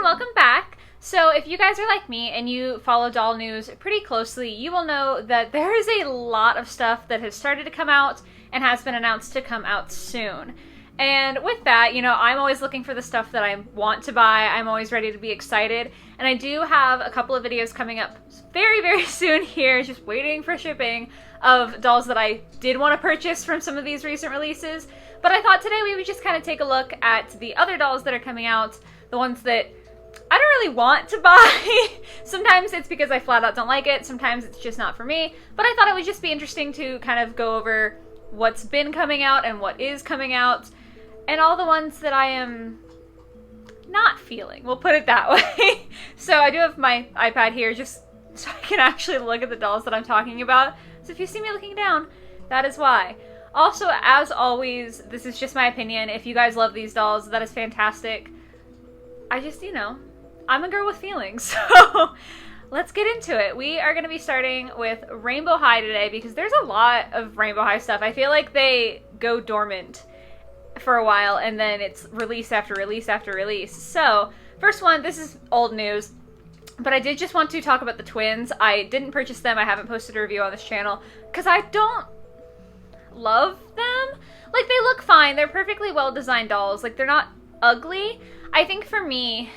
welcome back. So if you guys are like me and you follow doll news pretty closely, you will know that there is a lot of stuff that has started to come out and has been announced to come out soon. And with that, you know, I'm always looking for the stuff that I want to buy. I'm always ready to be excited. And I do have a couple of videos coming up very, very soon here, just waiting for shipping, of dolls that I did want to purchase from some of these recent releases. But I thought today we would just kind of take a look at the other dolls that are coming out, the ones that I don't really want to buy. Sometimes it's because I flat out don't like it, sometimes it's just not for me, but I thought it would just be interesting to kind of go over what's been coming out and what is coming out, and all the ones that I am not feeling, we'll put it that way. So I do have my iPad here just so I can actually look at the dolls that I'm talking about. So if you see me looking down, that is why. Also, as always, this is just my opinion. If you guys love these dolls, that is fantastic. I just, you know, I'm a girl with feelings, so let's get into it. We are going to be starting with Rainbow High today because there's a lot of Rainbow High stuff. I feel like they go dormant for a while and then it's release after release after release. So, first one, this is old news, but I did just want to talk about the twins. I didn't purchase them. I haven't posted a review on this channel because I don't love them. Like, they look fine. They're perfectly well-designed dolls. Like, they're not ugly. I think for me,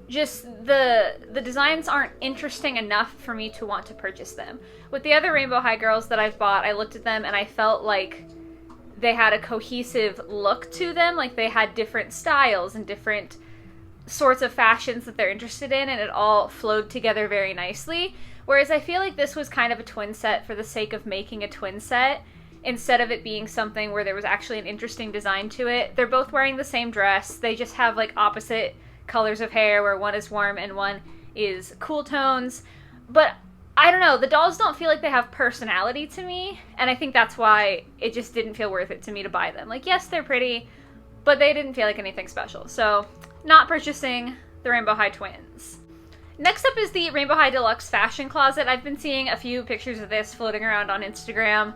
just the designs aren't interesting enough for me to want to purchase them. With the other Rainbow High girls that I've bought, I looked at them and I felt like they had a cohesive look to them, like they had different styles and different sorts of fashions that they're interested in, and it all flowed together very nicely. Whereas I feel like this was kind of a twin set for the sake of making a twin set, instead of it being something where there was actually an interesting design to it. They're both wearing the same dress. They just have like opposite colors of hair, where one is warm and one is cool tones. But I don't know, the dolls don't feel like they have personality to me, and I think that's why it just didn't feel worth it to me to buy them. Like, yes, they're pretty, but they didn't feel like anything special. So, not purchasing the Rainbow High twins. Next up is the Rainbow High Deluxe Fashion Closet. I've been seeing a few pictures of this floating around on Instagram.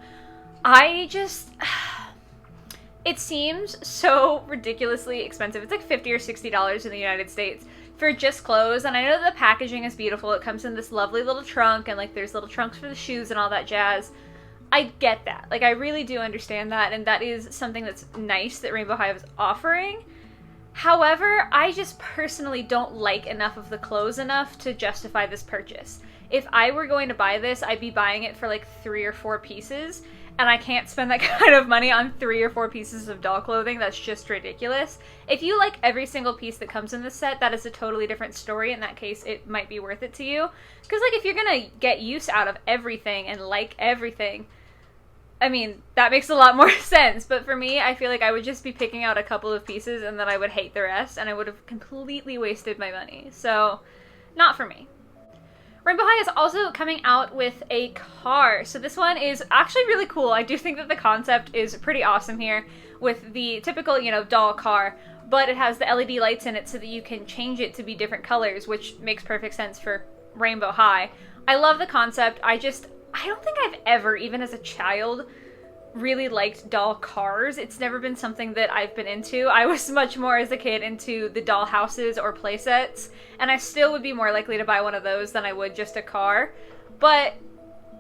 It seems so ridiculously expensive. It's like $50 or $60 in the United States for just clothes, and I know that the packaging is beautiful. It comes in this lovely little trunk, and like there's little trunks for the shoes and all that jazz. I get that. Like, I really do understand that, and that is something that's nice that Rainbow High is offering. However, I just personally don't like enough of the clothes enough to justify this purchase. If I were going to buy this, I'd be buying it for like 3 or 4 pieces, and I can't spend that kind of money on 3 or 4 pieces of doll clothing. That's just ridiculous. If you like every single piece that comes in this set, that is a totally different story. In that case, it might be worth it to you. Because, like, if you're gonna get use out of everything and like everything, I mean, that makes a lot more sense. But for me, I feel like I would just be picking out a couple of pieces and then I would hate the rest, and I would have completely wasted my money. So, not for me. Rainbow High is also coming out with a car. So this one is actually really cool. I do think that the concept is pretty awesome here with the typical, you know, doll car, but it has the LED lights in it so that you can change it to be different colors, which makes perfect sense for Rainbow High. I love the concept. I don't think I've ever, even as a child, really liked doll cars. It's never been something that I've been into. I was much more as a kid into the doll houses or play sets, and I still would be more likely to buy one of those than I would just a car. But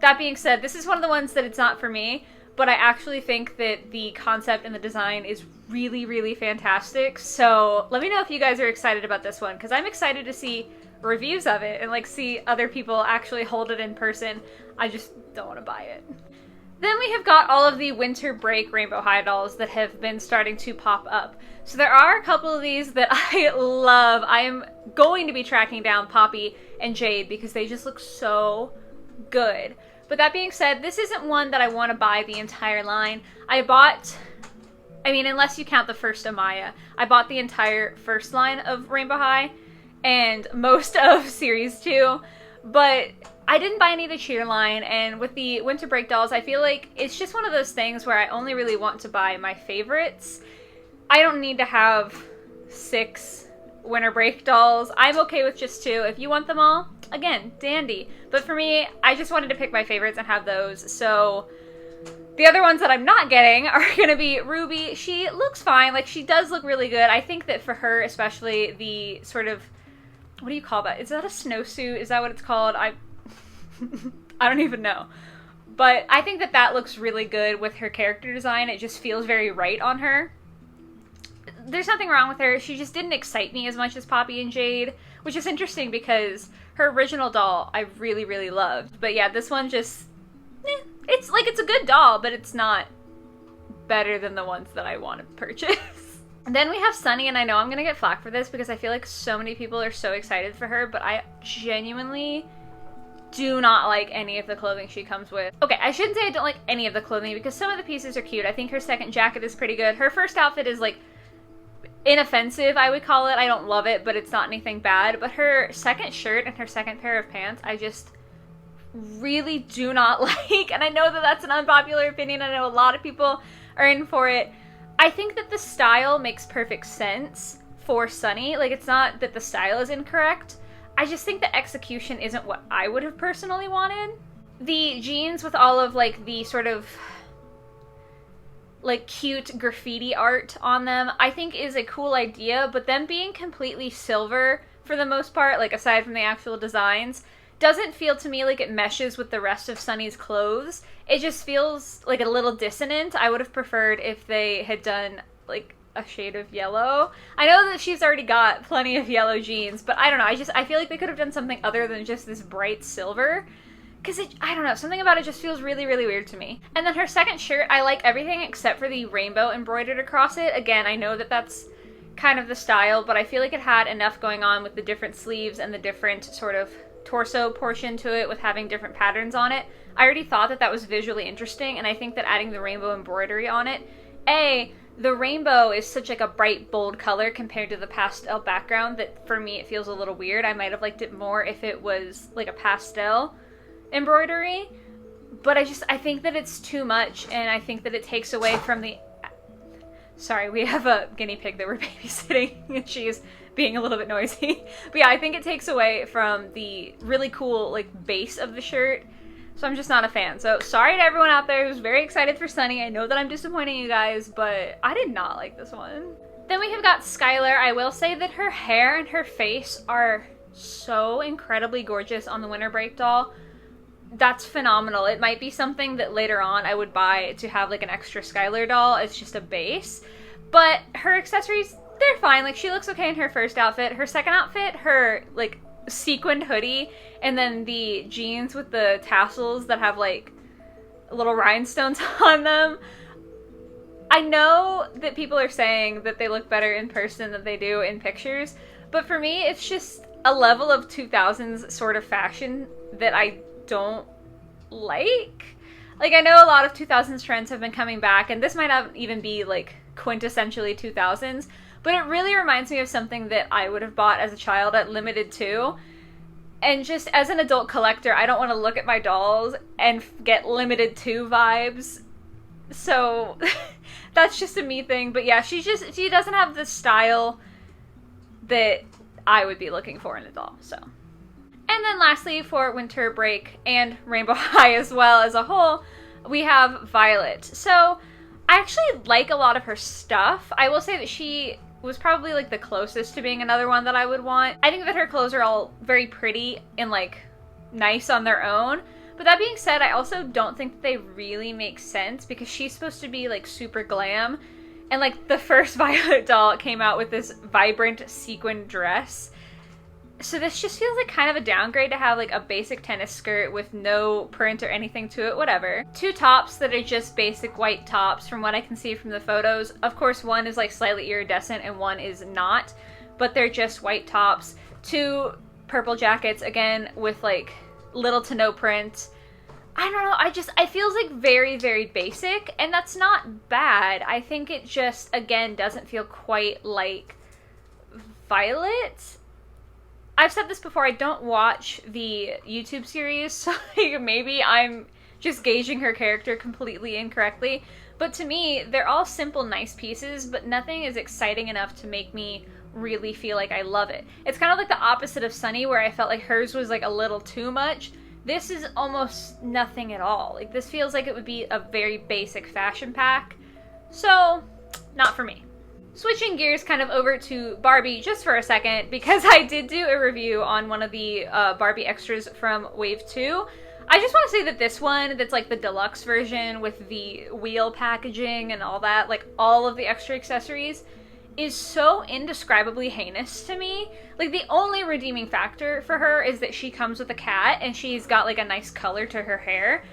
that being said, this is one of the ones that it's not for me, but I actually think that the concept and the design is really, really fantastic. So let me know if you guys are excited about this one, because I'm excited to see reviews of it and like see other people actually hold it in person. I just don't want to buy it. Then we have got all of the winter break Rainbow High dolls that have been starting to pop up. So there are a couple of these that I love. I am going to be tracking down Poppy and Jade because they just look so good. But that being said, this isn't one that I want to buy the entire line. Unless you count the first Amaya, I bought the entire first line of Rainbow High and most of Series 2, but I didn't buy any of the cheer line, and with the winter break dolls, I feel like it's just one of those things where I only really want to buy my favorites. I don't need to have 6 winter break dolls. I'm okay with just 2. If you want them all, again, dandy. But for me, I just wanted to pick my favorites and have those, so The other ones that I'm not getting are going to be Ruby. She looks fine. Like, she does look really good. I think that for her, especially the sort of, what do you call that? Is that a snowsuit? Is that what it's called? I don't even know. But I think that that looks really good with her character design. It just feels very right on her. There's nothing wrong with her. She just didn't excite me as much as Poppy and Jade, which is interesting because her original doll I really, really loved. But yeah, this one just, it's like, it's a good doll, but it's not better than the ones that I want to purchase. Then we have Sunny, and I know I'm gonna get flack for this because I feel like so many people are so excited for her, but I genuinely do not like any of the clothing she comes with. Okay, I shouldn't say I don't like any of the clothing because some of the pieces are cute. I think her second jacket is pretty good. Her first outfit is like inoffensive, I would call it. I don't love it, but it's not anything bad. But her second shirt and her second pair of pants, I just really do not like. And I know that that's an unpopular opinion. I know a lot of people are in for it. I think that the style makes perfect sense for Sunny. Like, it's not that the style is incorrect. I just think the execution isn't what I would have personally wanted. The jeans with all of, like, the sort of, like, cute graffiti art on them, I think is a cool idea, but them being completely silver for the most part, like, aside from the actual designs, doesn't feel to me like it meshes with the rest of Sunny's clothes. It just feels like a little dissonant. I would have preferred if they had done, like, a shade of yellow. I know that she's already got plenty of yellow jeans, but I don't know. I feel like they could have done something other than just this bright silver. Because I don't know, something about it just feels really, really weird to me. And then her second shirt, I like everything except for the rainbow embroidered across it. Again, I know that that's kind of the style, but I feel like it had enough going on with the different sleeves and the different sort of torso portion to it with having different patterns on it. I already thought that that was visually interesting, and I think that adding the rainbow embroidery on it, the rainbow is such like a bright, bold color compared to the pastel background that for me it feels a little weird. I might have liked it more if it was like a pastel embroidery, but I think that it's too much, and I think that it takes away from the... Sorry, we have a guinea pig that we're babysitting, and she's being a little bit noisy. But yeah, I think it takes away from the really cool, like, base of the shirt. So I'm just not a fan. So sorry to everyone out there who's very excited for Sunny. I know that I'm disappointing you guys, but I did not like this one. Then we have got Skylar. I will say that her hair and her face are so incredibly gorgeous on the Winter Break doll. That's phenomenal. It might be something that later on I would buy to have like an extra Skylar doll. It's just a base. But her accessories, they're fine. Like, she looks okay in her first outfit. Her second outfit, her like sequined hoodie and then the jeans with the tassels that have like little rhinestones on them. I know that people are saying that they look better in person than they do in pictures, but for me it's just a level of 2000s sort of fashion that I don't like. Like, I know a lot of 2000s trends have been coming back, and this might not even be like quintessentially 2000s, but it really reminds me of something that I would have bought as a child at Limited Too. And just as an adult collector, I don't want to look at my dolls and get Limited Too vibes. So that's just a me thing. But yeah, she doesn't have the style that I would be looking for in a doll. So. And then lastly, for Winter Break and Rainbow High as well as a whole, we have Violet. So I actually like a lot of her stuff. I will say that she was probably like the closest to being another one that I would want. I think that her clothes are all very pretty and like nice on their own. But that being said, I also don't think that they really make sense because she's supposed to be like super glam. And like the first Violet doll came out with this vibrant sequin dress. So this just feels like kind of a downgrade to have like a basic tennis skirt with no print or anything to it, whatever. Two tops that are just basic white tops from what I can see from the photos. Of course, one is like slightly iridescent and one is not, but they're just white tops. Two purple jackets, again, with like little to no print. I don't know, I feels like very, very basic, and that's not bad. I think it just, again, doesn't feel quite like Violet. I've said this before, I don't watch the YouTube series, so maybe I'm just gauging her character completely incorrectly. But to me, they're all simple, nice pieces, but nothing is exciting enough to make me really feel like I love it. It's kind of like the opposite of Sunny, where I felt like hers was like a little too much. This is almost nothing at all. Like, this feels like it would be a very basic fashion pack. So, not for me. Switching gears kind of over to Barbie just for a second, because I did do a review on one of the Barbie extras from Wave 2. I just want to say that this one, that's like the deluxe version with the wheel packaging and all that, like all of the extra accessories, is so indescribably heinous to me. Like, the only redeeming factor for her is that she comes with a cat and she's got like a nice color to her hair.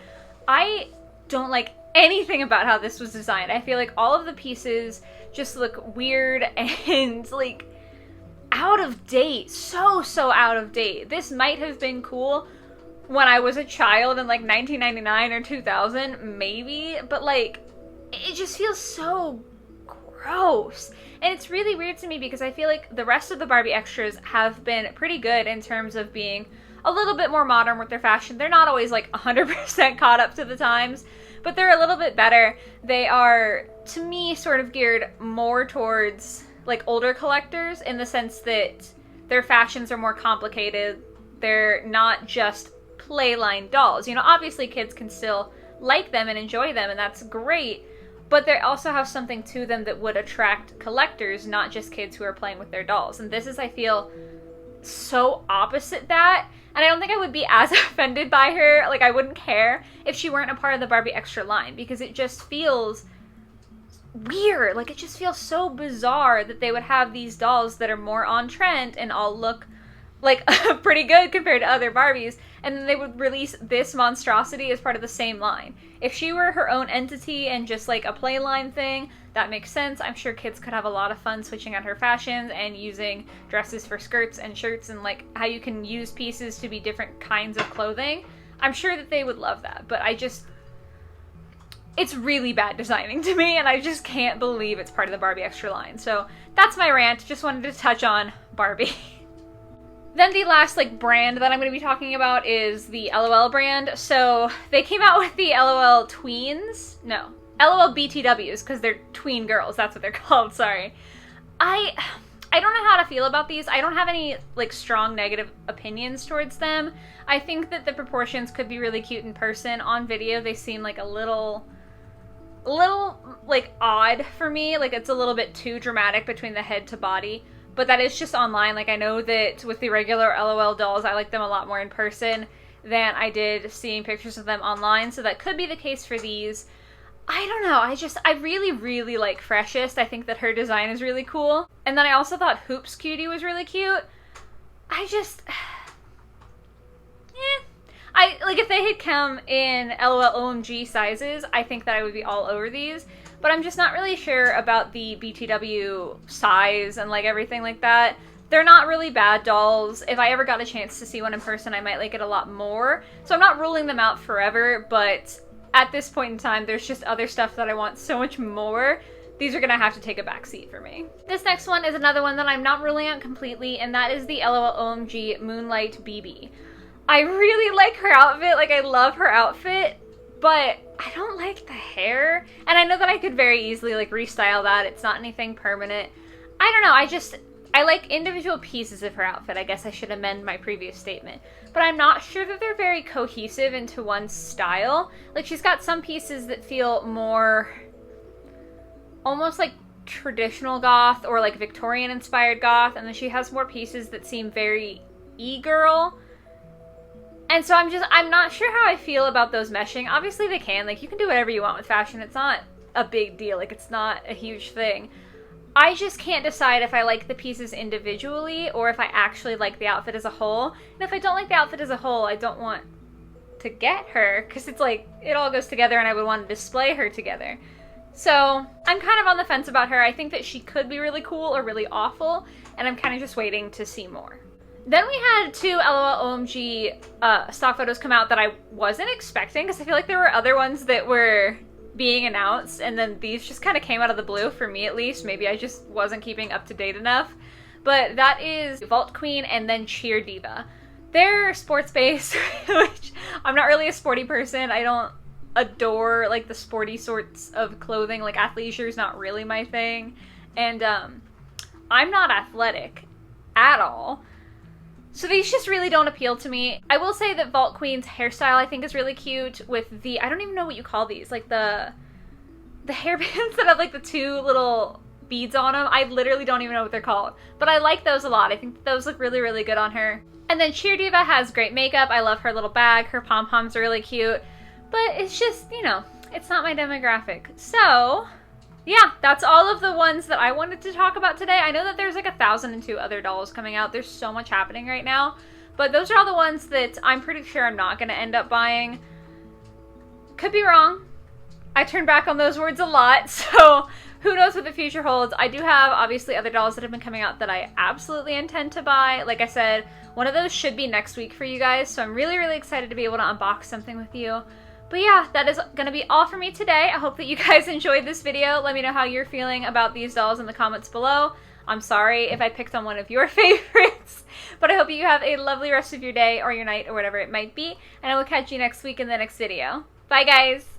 I don't like anything about how this was designed. I feel like all of the pieces just look weird and like out of date. So out of date. This might have been cool when I was a child in like 1999 or 2000, maybe, but like it just feels so gross. And it's really weird to me because I feel like the rest of the Barbie extras have been pretty good in terms of being a little bit more modern with their fashion. They're not always like 100% caught up to the times, but they're a little bit better. They are, to me, sort of geared more towards like older collectors in the sense that their fashions are more complicated. They're not just playline dolls. You know, obviously kids can still like them and enjoy them, and that's great, but they also have something to them that would attract collectors, not just kids who are playing with their dolls. And this is, I feel, so opposite that. And I don't think I would be as offended by her. Like, I wouldn't care if she weren't a part of the Barbie extra line, because it just feels weird. Like, it just feels so bizarre that they would have these dolls that are more on trend and all look like pretty good compared to other Barbies, and then they would release this monstrosity as part of the same line. If she were her own entity and just like a play line thing, that makes sense. I'm sure kids could have a lot of fun switching out her fashions and using dresses for skirts and shirts, and like how you can use pieces to be different kinds of clothing. I'm sure that they would love that, but it's really bad designing to me, and I just can't believe it's part of the Barbie extra line. So that's my rant. Just wanted to touch on Barbie. Then the last like brand that I'm going to be talking about is the LOL brand. So they came out with the LOL Tweens. No, LOL BTWs, because they're tween girls. That's what they're called. Sorry. I don't know how to feel about these. I don't have any like strong negative opinions towards them. I think that the proportions could be really cute in person. On video, they seem like a little like odd for me. Like, it's a little bit too dramatic between the head to body. But that is just online. Like, I know that with the regular LOL dolls, I like them a lot more in person than I did seeing pictures of them online. So that could be the case for these. I don't know. I really like Freshest. I think that her design is really cool. And then I also thought Hoops Cutie was really cute. Like, if they had come in LOL OMG sizes, I think that I would be all over these. But I'm just not really sure about the BTW size and like everything like that. They're not really bad dolls. If I ever got a chance to see one in person, I might like it a lot more. So I'm not ruling them out forever, but at this point in time, there's just other stuff that I want so much more. These are gonna have to take a back seat for me. This next one is another one that I'm not ruling out completely, and that is the LOL OMG Moonlight BB. I really like her outfit. Like, I love her outfit, but I don't like the hair. And I know that I could very easily like restyle that. It's not anything permanent. I don't know. I like individual pieces of her outfit. I guess I should amend my previous statement. But I'm not sure that they're very cohesive into one style. Like, she's got some pieces that feel more almost like traditional goth or like Victorian inspired goth. And then she has more pieces that seem very e-girl. And so I'm not sure how I feel about those meshing. Obviously they can. Like, you can do whatever you want with fashion. It's not a big deal. Like, it's not a huge thing. I just can't decide if I like the pieces individually or if I actually like the outfit as a whole. And if I don't like the outfit as a whole, I don't want to get her, because it's like, it all goes together and I would want to display her together. So I'm kind of on the fence about her. I think that she could be really cool or really awful, and I'm kind of just waiting to see more. Then we had two LOL OMG stock photos come out that I wasn't expecting, because I feel like there were other ones that were being announced, and then these just kind of came out of the blue, for me at least. Maybe I just wasn't keeping up to date enough. But that is Vault Queen and then Cheer Diva. They're sports-based, which I'm not really a sporty person. I don't adore like the sporty sorts of clothing. Like, athleisure is not really my thing. And I'm not athletic at all. So these just really don't appeal to me. I will say that Vault Queen's hairstyle I think is really cute with the, I don't even know what you call these, like the hairbands that have like the two little beads on them. I literally don't even know what they're called. But I like those a lot. I think those look really, really good on her. And then Cheer Diva has great makeup. I love her little bag. Her pom-poms are really cute. But it's just, you know, it's not my demographic. So, yeah, that's all of the ones that I wanted to talk about today. I know that there's like 1,002 other dolls coming out. There's so much happening right now. But those are all the ones that I'm pretty sure I'm not going to end up buying. Could be wrong. I turn back on those words a lot, so who knows what the future holds. I do have, obviously, other dolls that have been coming out that I absolutely intend to buy. Like I said, one of those should be next week for you guys, so I'm really, really excited to be able to unbox something with you. But yeah, that is going to be all for me today. I hope that you guys enjoyed this video. Let me know how you're feeling about these dolls in the comments below. I'm sorry if I picked on one of your favorites, but I hope you have a lovely rest of your day or your night or whatever it might be, and I will catch you next week in the next video. Bye, guys!